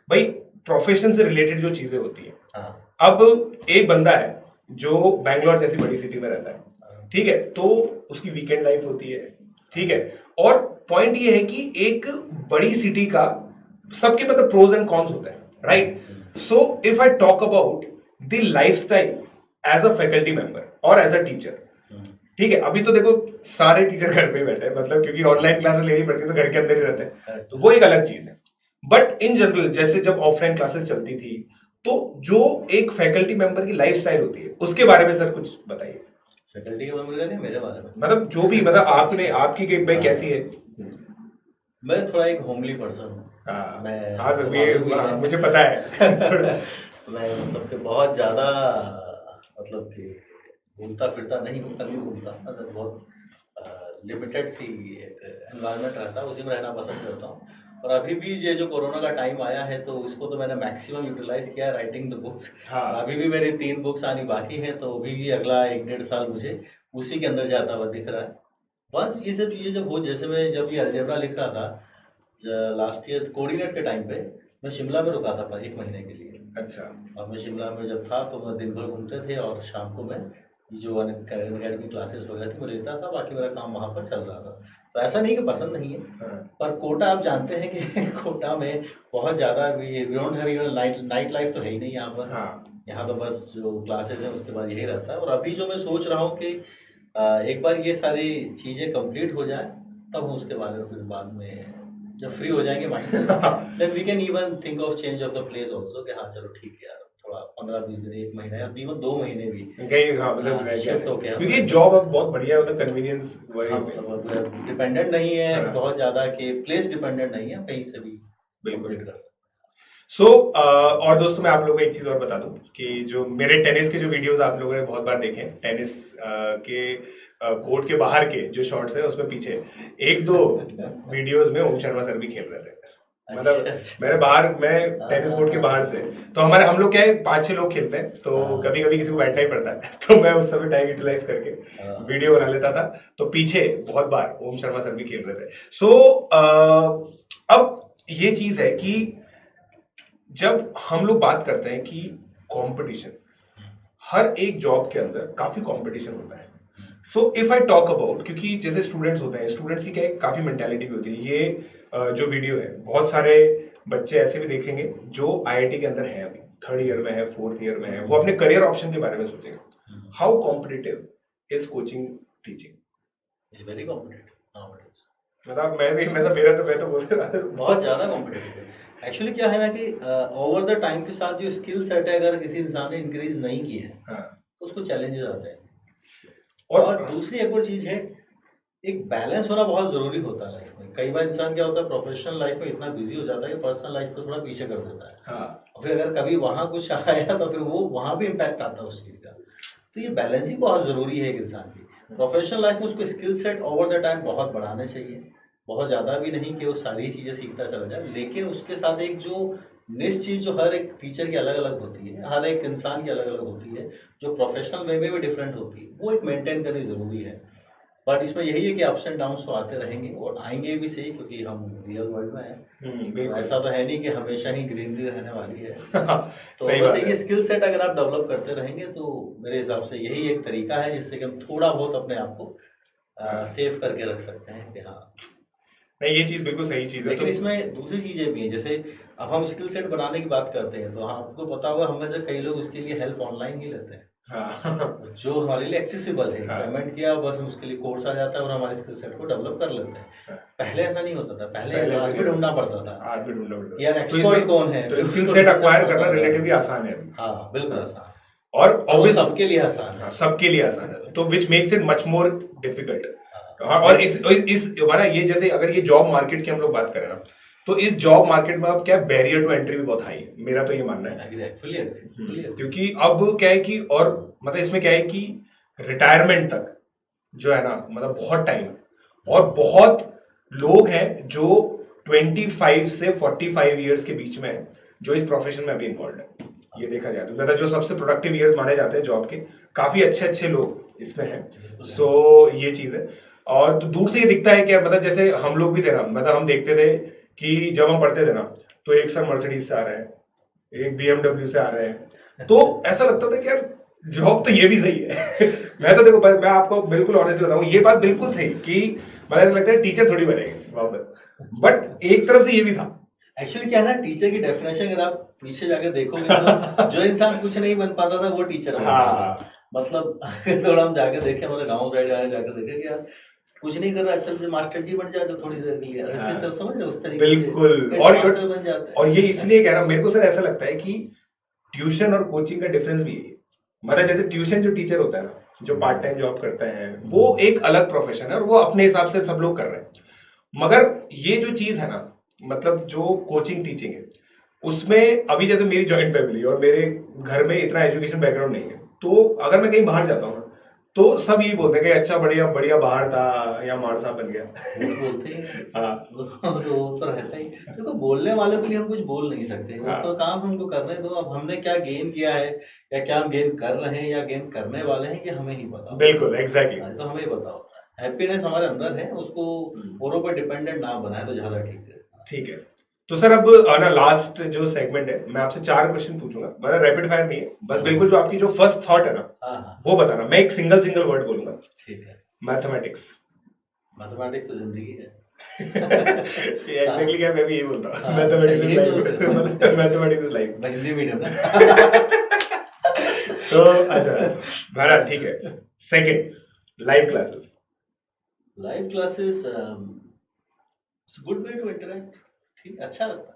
भाई प्रोफेशन से रिलेटेड जो चीजें होती है, हाँ। अब एक बंदा है जो बैंगलोर जैसी बड़ी सिटी में रहता है, ठीक है, तो उसकी वीकेंड लाइफ होती है, ठीक है, और पॉइंट ये है कि एक बड़ी सिटी का सबके मतलब प्रोज एंड कॉन्स होते हैं, right. So if I talk about the lifestyle as a faculty member और एज अ टीचर, ठीक है, अभी तो देखो सारे टीचर घर पे बैठे हैं, मतलब क्योंकि ऑनलाइन क्लासेस लेनी पड़ती है तो घर के अंदर ही रहते हैं, तो वो एक अलग चीज है। बट इन जनरल जैसे जब ऑफलाइन क्लासेस चलती थी तो जो एक फैकल्टी मेंबर की लाइफस्टाइल होती है उसके बारे में सर कुछ बताइए। फैकल्टी के मेंबर का नहीं, मेरे बारे में मतलब जो भी, मतलब आपने आपकी भाई कैसी है। मैं थोड़ा एक होमली पर्सन हूँ। मैं हाँ सर ये मुझे पता है मैं मतलब कि बहुत ज्यादा मतलब कि घूमता फिरता नहीं हूँ, कभी घूमता, मतलब बहुत लिमिटेड सी एनवायरनमेंट रहता है, उसी में रहना पसंद करता हूँ। और अभी भी ये जो कोरोना का टाइम आया है तो इसको तो मैंने मैक्सिमम यूटिलाइज किया है राइटिंग द बुक्स। हाँ। अभी भी मेरी 3 बुक्स आनी बाकी हैं, तो अभी भी अगला 1-1.5 साल मुझे उसी के अंदर जाता हुआ दिख रहा है। बस ये सब चीज़ें जब हो, जैसे मैं जब ये अलजेब्रा लिख रहा था लास्ट ईयर कोऑर्डिनेट के टाइम पे, मैं शिमला में रुका था 1 महीने के लिए। अच्छा। और मैं शिमला में जब था तो मैं दिन भर घूमते थे और शाम को मैं जो अनअकैडमी क्लासेस वगैरह थी मैं लेता था, बाकी मेरा काम वहाँ पर चल रहा था। तो ऐसा नहीं कि पसंद नहीं है, पर कोटा आप जानते हैं कि कोटा में बहुत ज़्यादा we don't have even night life तो है ही नहीं यहाँ पर। हाँ। यहाँ तो बस जो क्लासेस हैं उसके बाद यही रहता है। और अभी जो मैं सोच रहा हूँ कि एक बार ये सारी चीज़ें कंप्लीट हो जाए तब हम उसके बारे में फिर बाद में जब फ्री हो जाएंगे mind then we can even think of change of the place also कि हाँ चलो ठीक है यार थोड़ा 15-20 दिन 1 महीना या इवन 2 महीने भी कहीं हाँ मतलब शिफ्ट हो गया, क्योंकि जॉब अब बहुत बढ़िया है, मतलब कन्वीनियंस मतलब डिपेंडेंट नहीं है बहुत ज़्यादा कि प्लेस डिपेंडेंट नहीं है, कहीं से भी बिल्कुल। सो और दोस्तों मैं आप लोगों को एक चीज और बता दूं कि जो मेरे टेनिस के जो वीडियोस आप लोगों ने बहुत बार देखे हैं, टेनिस के कोर्ट के बाहर के जो शॉट्स हैं उसमें पीछे 1-2 वीडियोस में ओम शर्मा सर भी खेल रहे थे। मतलब मैं टेनिस कोर्ट के बाहर से, तो हम लोग क्या है 5-6 लोग खेलते हैं, तो कभी कभी किसी को बैठना ही पड़ता है तो मैं उस समय टाइम यूटिलाइज करके वीडियो बना लेता था, तो पीछे बहुत बार ओम शर्मा सर भी खेल रहे थे। सो अब ये चीज है कि जब हम लोग बात करते हैं कि कंपटीशन, हर एक जॉब के अंदर काफी कंपटीशन होता है। सो इफ आई टॉक अबाउट, क्योंकि जैसे स्टूडेंट्स होते हैं, स्टूडेंट्स की क्या है काफी मेंटालिटी भी होती है। ये जो वीडियो है बहुत सारे बच्चे ऐसे भी देखेंगे जो आईआईटी के अंदर हैं, अभी 3rd ईयर में है, 4th ईयर में है, वो अपने करियर ऑप्शन के बारे में सोचेंगे। How competitive is coaching teaching? Is very competitive. मतलब मैं तो बोल रहा हूं बहुत ज्यादा कॉम्पिटिटिव है। एक्चुअली क्या है ना कि ओवर द टाइम के साथ जो स्किल सेट है अगर किसी इंसान ने इंक्रीज नहीं की है तो उसको चैलेंजेस आते हैं। और दूसरी एक और चीज़ है, एक बैलेंस होना बहुत ज़रूरी होता है लाइफ में। कई बार इंसान क्या होता है प्रोफेशनल लाइफ में इतना बिजी हो जाता है कि पर्सनल लाइफ को थोड़ा पीछे कर देता है। और फिर अगर कभी वहाँ कुछ आया तो फिर वो वहाँ भी इम्पैक्ट आता है उस चीज़ का। तो ये बैलेंसिंग बहुत ज़रूरी है एक इंसान की प्रोफेशनल लाइफ में। उसको skill set over the time बहुत बढ़ाने चाहिए, बहुत ज़्यादा भी नहीं कि वो सारी चीज़ें सीखता चला जाए, लेकिन उसके साथ एक जो नेक्स्ट चीज़ जो हर एक टीचर की अलग अलग होती है, हर एक इंसान की अलग अलग होती है, जो प्रोफेशनल वे में भी डिफरेंट होती है, वो एक मेंटेन करनी ज़रूरी है। बट इसमें यही है कि अप्स एंड डाउन्स तो आते रहेंगे और आएंगे भी सही, क्योंकि हम रियल वर्ल्ड में हैं। तो ऐसा तो है नहीं कि हमेशा ही ग्रीनरी रहने वाली है। तो बस ये स्किल सेट अगर आप डेवलप करते रहेंगे तो मेरे हिसाब से यही एक तरीका है जिससे कि हम थोड़ा बहुत अपने आप को सेव करके रख सकते हैं कि हाँ नहीं ये चीज बिल्कुल सही चीज है। लेकिन इसमें दूसरी चीजें भी हैं, जैसे अब हम स्किल सेट बनाने की बात करते हैं तो हाँ आपको पता होगा हम में से कई लोग उसके लिए हेल्प ऑनलाइन ही लेते हैं। हाँ जो हमारे लिए एक्सेसिबल है, हाँ। पेमेंट किया बस उसके लिए कोर्स आ जाता है और हमारे स्किल सेट को डेवलप कर लेते हैं। हाँ। पहले ऐसा नहीं होता था, पहले पहले ऐसा आदमी नहीं ढूंढना होता। पड़ता था, आदमी ढूंढना पड़ता यार है। तो एक्सपर्ट इसमें कौन है, तो फिर स्किल उसको सेट ढूंढना अक्वायर करना पड़ता था। रिलेटिवली आसान है अभी। हाँ बिल्कुल आसान, और और वो सबके लिए आसान हाँ, है। सबके लिए आसान है, तो which makes it much more difficult. हाँ, और इस हमारा ये जैसे अगर ये जॉब मार्केट की हम लोग बात करें ना, तो इस जॉब मार्केट में अब क्या बैरियर टू एंट्री भी बहुत हाई है, मेरा तो ये मानना है। fully agree, fully agree। क्योंकि अब क्या है कि और मतलब इसमें क्या है कि रिटायरमेंट तक जो है ना, मतलब बहुत टाइम है, और बहुत लोग हैं जो 25 से 45 ईयर्स के बीच में है जो इस प्रोफेशन में अभी इन्वॉल्व है। ये देखा जाए तो मतलब जो सबसे प्रोडक्टिव ईयर्स माने जाते हैं जॉब के, काफी अच्छे अच्छे लोग इसमें हैं। सो ये चीज है। और तो दूर से ये दिखता है कि मतलब जैसे हम लोग भी थे ना, मतलब हम देखते थे कि जब हम पढ़ते थे ना, तो एक सर मर्सिडीज से आ रहे हैं, एक BMW से आ रहे हैं, तो ऐसा लगता था कि यार जॉब तो ये भी सही है। मैं तो देखो मैं आपको बिल्कुल ऑनेस्टली बताऊं, ये बात बिल्कुल सही कि मतलब ऐसा लगता है टीचर थोड़ी बनेंगे वापस, बट एक तरफ से ये भी था। एक्चुअली क्या है ना, टीचर की डेफिनेशन अगर आप पीछे जाके देखोगे तो जो इंसान कुछ नहीं बन पाता था वो टीचर बन पाता था। हाँ मतलब थोड़ा हम जाके देखे, हमारे गांव साइड जाके देखे कि यार कुछ नहीं कर रहा, अच्छा से मास्टर जी बन जाए तो थोड़ी देर के लिए, ऐसे हाँ, चल समझ रहे हो, उस तरीके बिल्कुल। से और मास्टर बन जाते हैं। और ये इसलिए कह रहा हूं, मेरे को सर ऐसा लगता है कि ट्यूशन और कोचिंग का डिफरेंस भी है। मतलब जैसे ट्यूशन जो टीचर होता है ना, जो पार्ट टाइम जॉब करते हैं, वो एक अलग प्रोफेशन है और वो अपने हिसाब से सब लोग कर रहे हैं। मगर ये जो चीज है ना, मतलब जो कोचिंग टीचिंग है, उसमें अभी जैसे मेरी जॉइंट फैमिली और मेरे घर में इतना एजुकेशन बैकग्राउंड नहीं है, तो अगर मैं कहीं बाहर जाता हूँ ना, तो सब यही बोलते हैं कि अच्छा बढ़िया बढ़िया बाहर था या मार साहब बन गया। वो तो बोलते हैं। हाँ तो वो तो रहता ही। देखो बोलने वालों के लिए हम कुछ बोल नहीं सकते, वो हाँ, तो काम उनको करने दो। अब हमने क्या गेन किया है या क्या हम गेन कर रहे हैं या गेन करने वाले हैं, ये हमें ही पता। बिल्कुल एग्जैक्टली। हाँ, तो हमें ही बताओ। हैप्पीनेस हमारे अंदर है, उसको औरों पर डिपेंडेंट ना बनाए तो ज्यादा ठीक है। ठीक है। तो सर अब ना लास्ट जो सेगमेंट है, मैं आपसे 4 क्वेश्चन पूछूंगा, मतलब रैपिड फायर नहीं है, बस बिल्कुल जो आपकी जो फर्स्ट थॉट है ना, हाँ हाँ वो बताना। मैं एक सिंगल वर्ड बोलूंगा। ठीक है। मैथमेटिक्स। मैथमेटिक्स तो जिंदगी है। एग्जैक्टली क्या मैं भी यही बोलता हूँ, हाँ, मैथमेटिक्स इज यही बोलते हो। लाइफ। Mathematics is life. मैं हिंदी मीडियम ना। तो अच्छा भरा, ठीक है। Second, live classes. Live classes good way to interact, ठीक, अच्छा लगता है।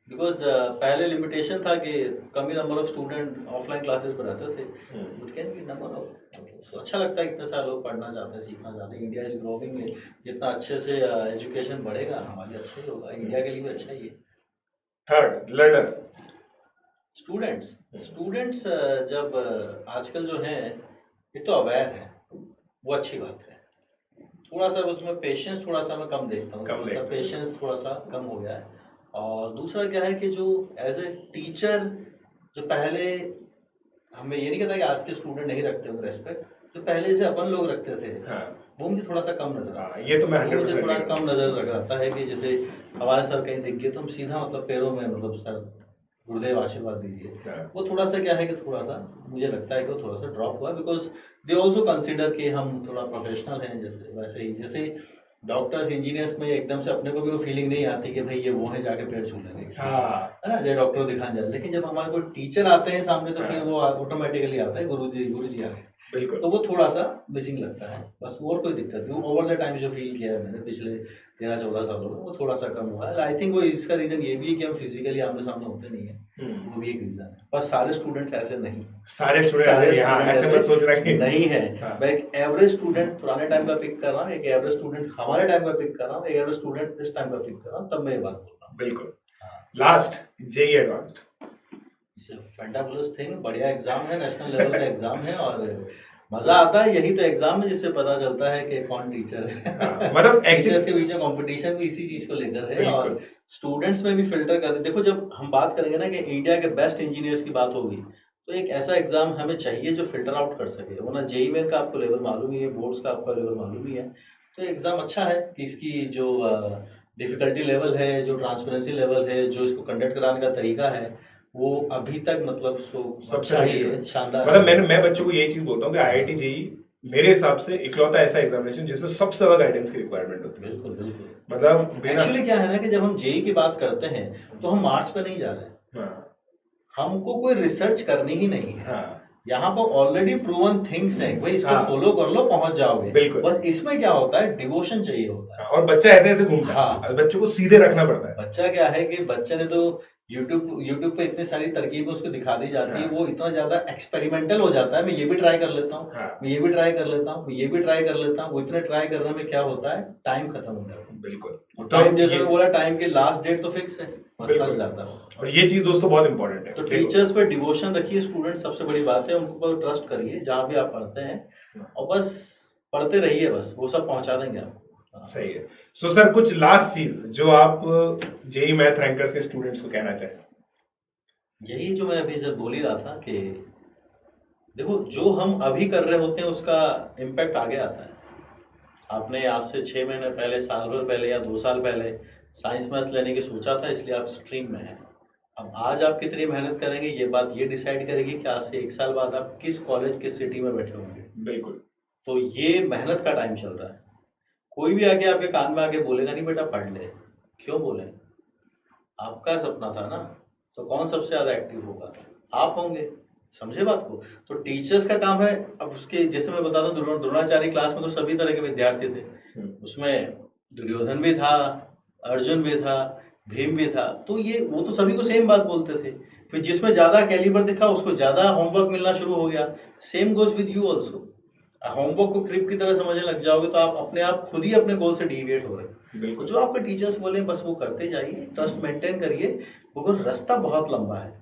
बिकॉज पहले लिमिटेशन था कि कम ही number of student offline classes पर रहते थे। It can be number of, तो अच्छा लगता है इतने सारे लोग पढ़ना चाहते हैं, सीखना चाहते हैं। इंडिया इज ग्रोइंग में, जितना अच्छे से एजुकेशन बढ़ेगा हमारे लिए अच्छा ही होगा, इंडिया के लिए भी अच्छा ही है। Third, learner. स्टूडेंट्स स्टूडेंट्स जब आजकल जो हैं ये तो अवेयर है, वो अच्छी बात है। थोड़ा सा उसमें पेशेंस थोड़ा सा मैं कम देखता हूँ, थोड़ा सा पेशेंस थोड़ा सा कम हो गया है। और दूसरा क्या है कि जो एज ए टीचर, जो पहले हमें ये नहीं कहता कि आज के स्टूडेंट नहीं रखते होंगे रेस्पेक्ट, जो पहले से अपन लोग रखते थे, हाँ वो मुझे थोड़ा सा कम नजर आता है। ये तो मैं वो मुझे 100% थोड़ा agree कम करता नजर लग आता है कि जैसे हमारे सर कहीं दिख गए तो हम सीधा मतलब पैरों में मतलब सर गुरुदेव आशीर्वाद दीजिए। हूँ। वो थोड़ा सा क्या है कि थोड़ा सा मुझे लगता है कि वो थोड़ा सा ड्रॉप हुआ, बिकॉज दे ऑल्सो कंसिडर कि हम थोड़ा प्रोफेशनल हैं। जैसे वैसे ही जैसे डॉक्टर्स इंजीनियर्स में एकदम से अपने को भी वो फीलिंग नहीं आती कि भाई ये वो है जाके पेड़ छू लेंगे किसी का, हाँ है ना, जैसे डॉक्टर दिखाने जाए। लेकिन जब हमारे को टीचर आते हैं सामने तो फिर वो ऑटोमेटिकली आता है गुरु जी आ गए। बिल्कुल। तो वो थोड़ा सा मिसिंग लगता है, बस और कोई दिक्कत नहीं। ओवर द टाइम जो फील किया है मैंने पिछले 13-14 सालों में, वो थोड़ा सा कम हुआ है। आई थिंक वो इसका रीजन ये भी है कि हम फिजिकली आमने सामने होते नहीं है, वो भी एक रीजन है। पर सारे स्टूडेंट्स ऐसे नहीं, सारे सारे स्टूडेंट स्टूडेंट ऐसे मत सोच रहे ऐसे हैं। नहीं है। हाँ। मैं एक एवरेज स्टूडेंट पुराने टाइम का पिक कर रहा हूँ, एक एवरेज स्टूडेंट हमारे टाइम का पिक कर रहा हूँ, एक एवरेज स्टूडेंट इस टाइम का पिक कर रहा हूँ, तब मैं ये बात बोल रहा हूँ। बिल्कुल। हाँ, last, JEE advanced. Fantabulous thing, बढ़िया एग्जाम है, नेशनल लेवल का एग्जाम है और मजा आता है। यही तो एग्जाम में जिससे पता चलता है कि कौन टीचर है। हाँ, मतलब टीचर्स के बीच में कंपटीशन भी इसी चीज को लेकर है और स्टूडेंट्स में भी फिल्टर कर। देखो जब हम बात करेंगे ना कि इंडिया के बेस्ट इंजीनियर्स की बात होगी, तो एक ऐसा एग्जाम हमें चाहिए जो फिल्टर आउट कर सके। वरना जेई में का आपको लेवल मालूम ही है, बोर्ड्स का आपका लेवल मालूम ही है। तो एग्जाम अच्छा है कि इसकी जो डिफिकल्टी लेवल है, जो ट्रांसपेरेंसी लेवल है, जो इसको कंडक्ट कराने का तरीका है, वो अभी तक मतलब सबसे अच्छा ही है, शानदार मतलब है। मैं बच्चों को यही चीज बोलता हूँ कि आईआईटी जेई मेरे हिसाब से इकलौता ऐसा एग्जामिनेशन जिसमें सबसे ज्यादा गाइडेंस की रिक्वायरमेंट होती है। बिल्कुल बिल्कुल। मतलब एक्चुअली क्या है ना कि जब हम जेई की बात करते हैं तो हम मार्क्स पे नहीं जा रहे हैं, हाँ हमको कोई रिसर्च करनी ही नहीं है। हाँ यहाँ पर ऑलरेडी प्रूवन थिंग्स हैं, भाई इसको हाँ। फॉलो कर लो, पहुंच जाओगे। बिल्कुल। बस इसमें क्या होता है, डिवोशन चाहिए होता है। और बच्चा ऐसे ऐसे घूमता है। हाँ। बच्चों को सीधे रखना पड़ता है। बच्चा क्या है कि बच्चे ने तो यूट्यूब पे इतनी सारी तरकीबें उसको दिखा दी जाती है, हाँ। वो इतना ज्यादा एक्सपेरिमेंटल हो जाता है, मैं ये भी ट्राई कर लेता हूँ, हाँ। मैं ये भी ट्राई कर लेता हूँ, मैं ये भी ट्राई कर लेता हूँ। वो इतने ट्राई करने में क्या होता है, टाइम खत्म हो जाता है। बिल्कुल। और टाइम जैसे ये- मैं बोला, टाइम की लास्ट डेट तो फिक्स है, बस बिल्कुल। फंस जाता है। और ये चीज दोस्तों बहुत इंपॉर्टेंट है। तो देखो, टीचर्स पे डिवोशन रखिए, स्टूडेंट सबसे बड़ी बात है, उनको पर ट्रस्ट करिए जहाँ भी आप पढ़ते हैं, और बस पढ़ते रहिए, बस वो सब पहुंचा देंगे आपको। सही है। सो सर, कुछ लास्ट चीज जो आप जेई मैथ रैंकर्स के स्टूडेंट्स को कहना चाहें। यही जो मैं अभी जब बोल ही रहा था कि देखो, जो हम अभी कर रहे होते हैं उसका इम्पैक्ट आगे आता है। आपने आज से 6 महीने पहले, साल भर पहले या 2 साल पहले साइंस मैथ्स लेने की सोचा था, इसलिए आप स्ट्रीम में हैं। अब आज आप कितनी मेहनत करेंगे, ये बात ये डिसाइड करेगी कि आज से 1 साल बाद आप किस कॉलेज, किस सिटी में बैठे होंगे। बिल्कुल। तो ये मेहनत का टाइम चल रहा है। कोई भी आके आपके कान में आके बोलेगा नहीं बेटा पढ़ ले, क्यों बोले? आपका सपना था ना, तो कौन सबसे ज़्यादा एक्टिव होगा? आप होंगे। समझे बात को? तो टीचर्स का काम है। अब उसके जैसे मैं बताता हूँ, द्रोणाचार्य क्लास में तो सभी तरह के विद्यार्थी थे, उसमें दुर्योधन भी था, अर्जुन भी था, भीम भी था। तो ये वो तो सभी को सेम बात बोलते थे। फिर जिसमें ज़्यादा कैलिबर दिखा उसको ज़्यादा होमवर्क मिलना शुरू हो गया। Same goes with you also. Homework को क्रिप की तरह समझने लग जाओगे तो आप अपने आप खुद ही अपने गोल से डिविएट हो रहे हो। बिल्कुल। जो आपके टीचर्स बोले बस वो करते जाइए, ट्रस्ट मेंटेन करिए, क्योंकि रास्ता बहुत लंबा है।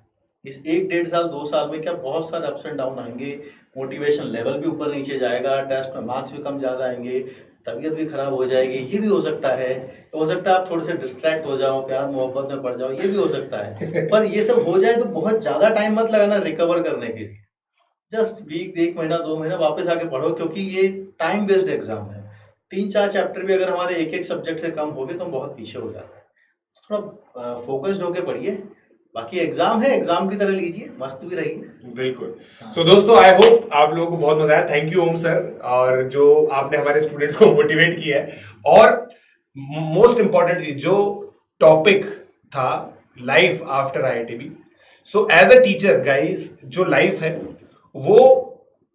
इस 1-1.5 साल 2 साल में क्या बहुत सारे अप्स एंड डाउन आएंगे, मोटिवेशन लेवल भी ऊपर नीचे जाएगा, टेस्ट में मार्क्स भी कम ज़्यादा आएंगे, तबीयत भी खराब हो जाएगी, ये भी हो सकता है। हो सकता है आप थोड़े से डिस्ट्रैक्ट हो जाओ, प्यार मोहब्बत में पड़ जाओ, ये भी हो सकता है। पर ये सब हो जाए तो बहुत ज़्यादा टाइम मत लगाना रिकवर करने के लिए। जस्ट वीक, 1 महीना 2 महीना वापस आके पढ़ो, क्योंकि ये टाइम बेस्ड एग्जाम है। 3-4 चैप्टर भी अगर हमारे एक सब्जेक्ट से कम हो गए तो हम बहुत पीछे हो जाते हैं। थोड़ा फोकस्ड होके पढ़िए, बाकी एग्जाम है, एग्जाम की तरह लीजिए, मस्त भी रहिए। बिल्कुल। सो दोस्तों, आई होप आप लोगों को बहुत मजा आया। थैंक यू ओम सर, और जो आपने हमारे स्टूडेंट्स को मोटिवेट किया है। और मोस्ट इंपॉर्टेंट चीज, जो टॉपिक था life after IITB, so as a teacher guys, जो लाइफ है वो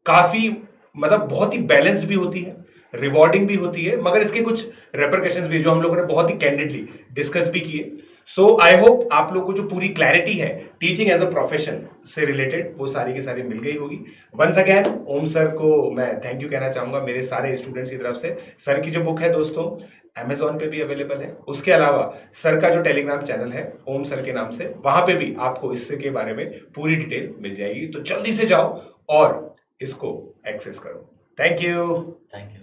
काफी मतलब बहुत ही बैलेंस्ड भी होती है, रिवॉर्डिंग भी होती है, मगर इसके कुछ रेपरकशंस भी जो हम लोगों ने बहुत ही कैंडिडली डिस्कस भी किए। सो आई होप आप लोगों को जो पूरी क्लैरिटी है टीचिंग एज अ प्रोफेशन से रिलेटेड, वो सारी की सारी मिल गई होगी। वंस अगेन ओम सर को मैं थैंक यू कहना चाहूंगा मेरे सारे स्टूडेंट्स की तरफ से। सर की जो बुक है दोस्तों Amazon पे भी अवेलेबल है। उसके अलावा सर का जो टेलीग्राम चैनल है ओम सर के नाम से, वहां पे भी आपको इससे के बारे में पूरी डिटेल मिल जाएगी। तो जल्दी से जाओ और इसको एक्सेस करो। Thank you. Thank you.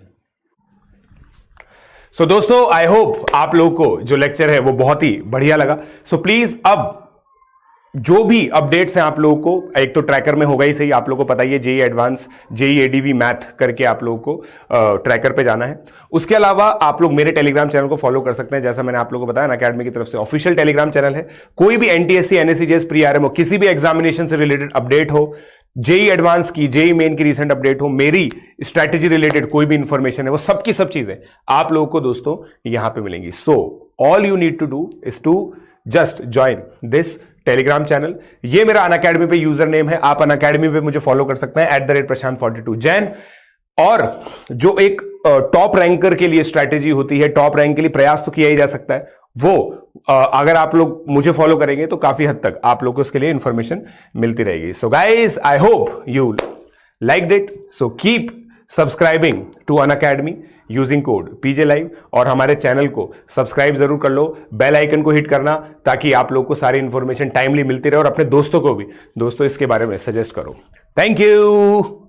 So दोस्तों, आई होप आप लोगों को जो लेक्चर है वो बहुत ही बढ़िया लगा। सो प्लीज अब जो भी अपडेट्स हैं आप लोगों को, एक तो ट्रैकर में होगा ही सही, आप लोगों को पता ही है, JEE advance, JEE ADV math करके आप लोगों को ट्रैकर पे जाना है। उसके अलावा आप लोग मेरे टेलीग्राम चैनल को फॉलो कर सकते हैं, जैसा मैंने आप लोगों को बताया ना, अकेडमी की तरफ से ऑफिशियल टेलीग्राम चैनल है। कोई भी एनटीएससी, एनएससीजेएस, प्री आरएमओ, किसी भी एग्जामिनेशन से रिलेटेड अपडेट हो, जेई एडवांस की, जेई मेन की रिसेंट अपडेट हो, मेरी स्ट्रैटेजी रिलेटेड कोई भी इंफॉर्मेशन है, वो सबकी सब चीजें आप लोगों को दोस्तों यहां पे मिलेंगी। So all you need to do is to just join this Telegram channel. ये मेरा अनअकैडमी पे यूजर नेम है, आप अनअकैडमी पे मुझे फॉलो कर सकते हैं @prashant42 जैन। और जो एक टॉप रैंकर के लिए स्ट्रैटेजी होती है, टॉप रैंक के लिए प्रयास तो किया ही जा सकता है, वो अगर आप लोग मुझे फॉलो करेंगे तो काफी हद तक आप लोग को उसके लिए इंफॉर्मेशन मिलती रहेगी। So guys, I hope you liked it, so keep subscribing to Unacademy using code PJ Live, और हमारे चैनल को सब्सक्राइब जरूर कर लो, बेल आइकन को हिट करना, ताकि आप लोग को सारी इंफॉर्मेशन टाइमली मिलती रहे, और अपने दोस्तों को भी दोस्तों इसके बारे में सजेस्ट करो। Thank you.